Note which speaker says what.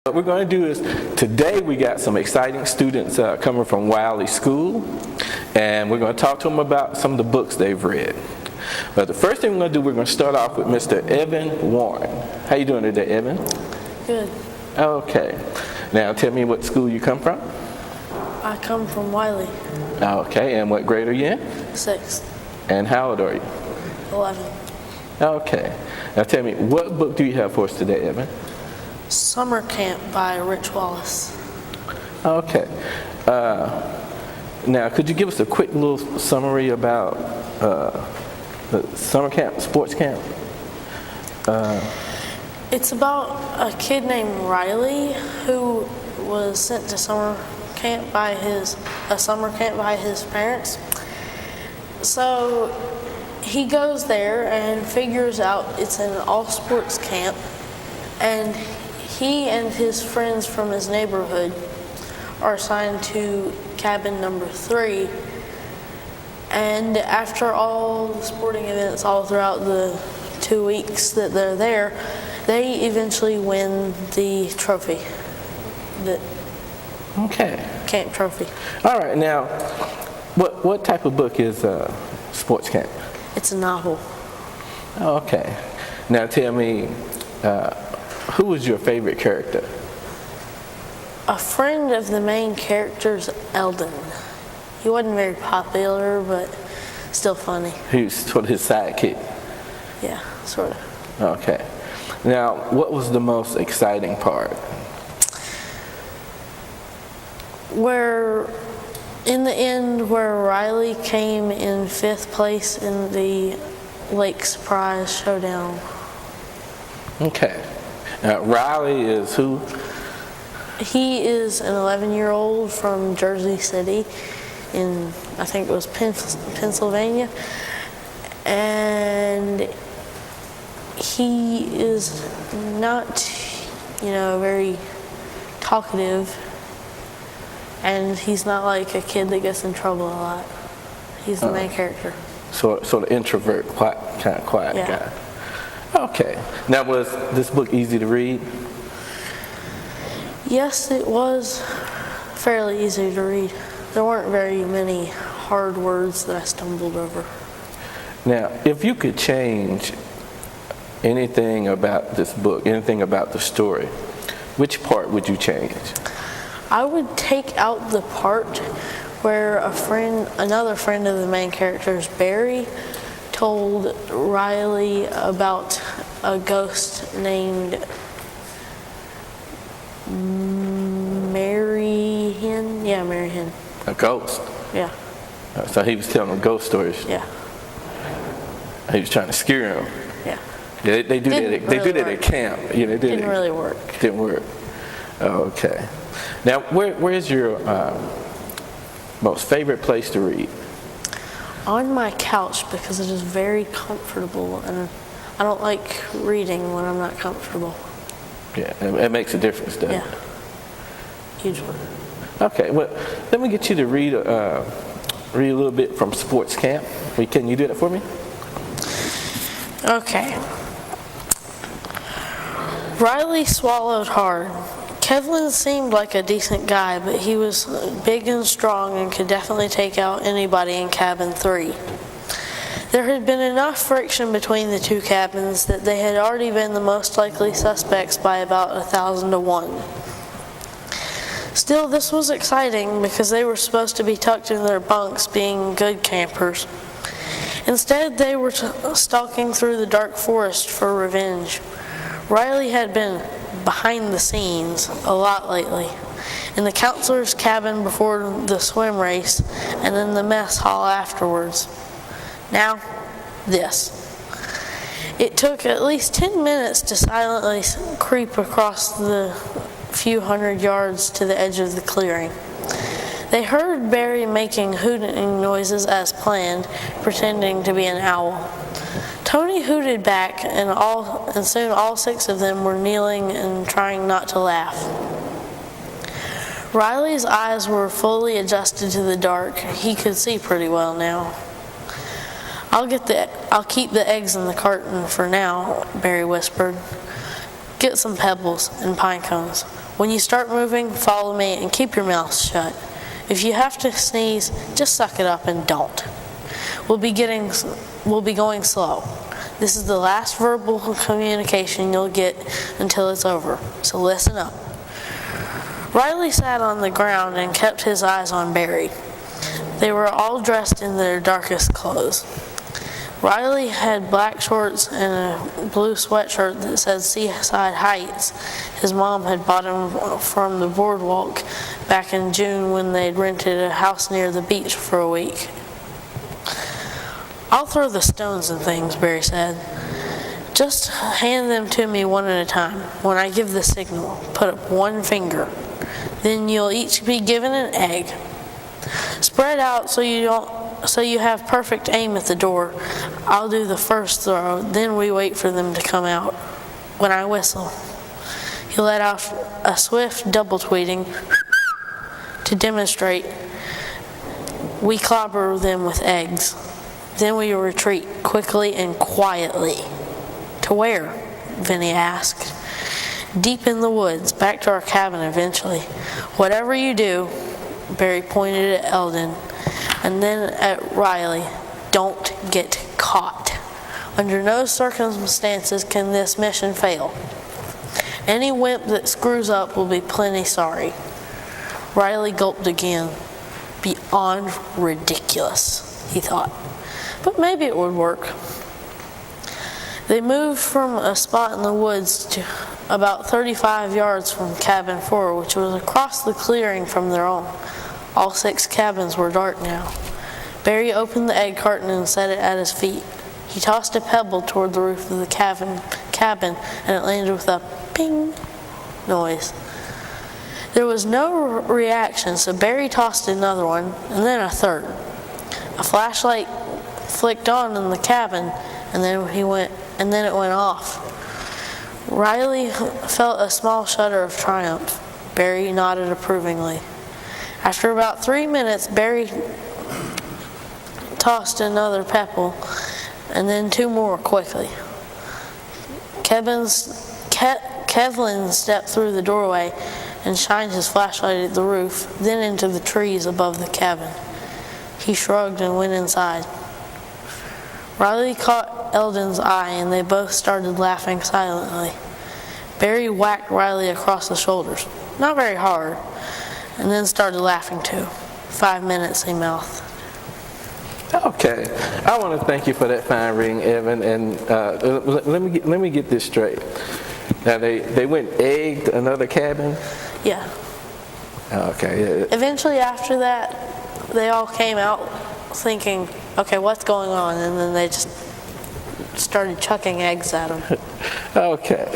Speaker 1: What we're going to do is, today we got some exciting students coming from Wiley School, and we're going to talk to them about some of the books they've read. But the first thing we're going to do, we're going to start off with Mr. Evan Warren. How you doing today, Evan?
Speaker 2: Good.
Speaker 1: Okay. Now tell me what school you come from.
Speaker 2: I come from Wiley.
Speaker 1: Okay, and what grade are you in?
Speaker 2: 6th.
Speaker 1: And how old are you?
Speaker 2: 11.
Speaker 1: Okay. Now tell me, what book do you have for us today, Evan?
Speaker 2: Summer Camp by Rich Wallace.
Speaker 1: Okay. Now, could you give us a quick little summary about the summer camp, sports camp?
Speaker 2: It's about a kid named Riley who was sent to summer camp by his parents. So he goes there and figures out it's an all-sports camp, and he and his friends from his neighborhood are assigned to cabin number 3. And after all the sporting events all throughout the 2 weeks that they're there, they eventually win the trophy, the camp trophy.
Speaker 1: All right. Now, what type of book is sports camp?
Speaker 2: It's a novel.
Speaker 1: Okay. Now tell me, who was your favorite character?
Speaker 2: A friend of the main character's Eldon. He wasn't very popular, but still funny.
Speaker 1: He was sort of his sidekick.
Speaker 2: Yeah, sort of.
Speaker 1: Okay. Now, what was the most exciting part?
Speaker 2: In the end, where Riley came in 5th place in the Lake Surprise Showdown.
Speaker 1: Okay. Now, Riley is who?
Speaker 2: He is an 11-year-old from Jersey City in, I think it was Pennsylvania. And he is not, very talkative. And he's not like a kid that gets in trouble a lot. He's the main character.
Speaker 1: Sort of introvert, kind of quiet guy. Okay. Now, was this book easy to read?
Speaker 2: Yes, it was fairly easy to read. There weren't very many hard words that I stumbled over. Now,
Speaker 1: if you could change anything about this book, anything about the story, which part would you change?
Speaker 2: I would take out the part where another friend of the main character's, Barry, told Riley about a ghost named Mary Hen. Yeah, Mary Hen.
Speaker 1: A ghost?
Speaker 2: Yeah.
Speaker 1: So he was telling them ghost stories?
Speaker 2: Yeah.
Speaker 1: He was trying to scare them?
Speaker 2: Yeah.
Speaker 1: Yeah, they do that. They do that at camp.
Speaker 2: Didn't really work.
Speaker 1: Didn't work. Okay. Now, where's your most favorite place to read?
Speaker 2: On my couch, because it is very comfortable, and I don't like reading when I'm not comfortable.
Speaker 1: Yeah, it makes a difference, doesn't it?
Speaker 2: Yeah. Huge one.
Speaker 1: Okay, well, let me get you to read a little bit from sports camp. Can you do that for me?
Speaker 2: Okay. Riley swallowed hard. Kevlin seemed like a decent guy, but he was big and strong and could definitely take out anybody in cabin 3. There had been enough friction between the 2 cabins that they had already been the most likely suspects by about 1,000 to 1. Still, this was exciting because they were supposed to be tucked in their bunks being good campers. Instead, they were stalking through the dark forest for revenge. Riley had been behind the scenes a lot lately, in the counselor's cabin before the swim race, and in the mess hall afterwards. Now, this. It took at least 10 minutes to silently creep across the few hundred yards to the edge of the clearing. They heard Barry making hooting noises as planned, pretending to be an owl. Tony hooted back, and soon all 6 of them were kneeling and trying not to laugh. Riley's eyes were fully adjusted to the dark. He could see pretty well now. I'll keep the eggs in the carton for now, Barry whispered. Get some pebbles and pine cones. When you start moving, follow me and keep your mouth shut. If you have to sneeze, just suck it up and don't. We'll be going slow. This is the last verbal communication you'll get until it's over, so listen up. Riley sat on the ground and kept his eyes on Barry. They were all dressed in their darkest clothes. Riley had black shorts and a blue sweatshirt that said Seaside Heights. His mom had bought him from the boardwalk back in June when they'd rented a house near the beach for a week. "I'll throw the stones and things," Barry said. "Just hand them to me one at a time. When I give the signal, put up one finger. Then you'll each be given an egg. Spread out so you have perfect aim at the door. I'll do the first throw, then we wait for them to come out. When I whistle, you let out a swift double tweeting to demonstrate. We clobber them with eggs. Then we retreat quickly and quietly." "To where?" Vinny asked. "Deep in the woods, back to our cabin eventually. Whatever you do," Barry pointed at Eldon, and then at Riley, "don't get caught. Under no circumstances can this mission fail. Any wimp that screws up will be plenty sorry." Riley gulped again. Beyond ridiculous, he thought. But maybe it would work. They moved from a spot in the woods to about 35 yards from cabin 4, which was across the clearing from their own. All 6 cabins were dark now. Barry opened the egg carton and set it at his feet. He tossed a pebble toward the roof of the cabin, and it landed with a ping noise. There was no reaction, so Barry tossed another one, and then a third. A flashlight flicked on in the cabin, and then it went off. Riley felt a small shudder of triumph. Barry nodded approvingly. After about 3 minutes, Barry tossed another pebble, and then 2 more quickly. Kevlin stepped through the doorway and shined his flashlight at the roof, then into the trees above the cabin. He shrugged and went inside. Riley caught Eldon's eye, and they both started laughing silently. Barry whacked Riley across the shoulders, not very hard, and then started laughing too. 5 minutes, he mouthed.
Speaker 1: Okay, I want to thank you for that fine reading, Evan. And let me get this straight. Now they went egged another cabin.
Speaker 2: Yeah.
Speaker 1: Okay. Yeah.
Speaker 2: Eventually, after that, they all came out thinking, "Okay, what's going on?" And then they just started chucking eggs at them.
Speaker 1: Okay.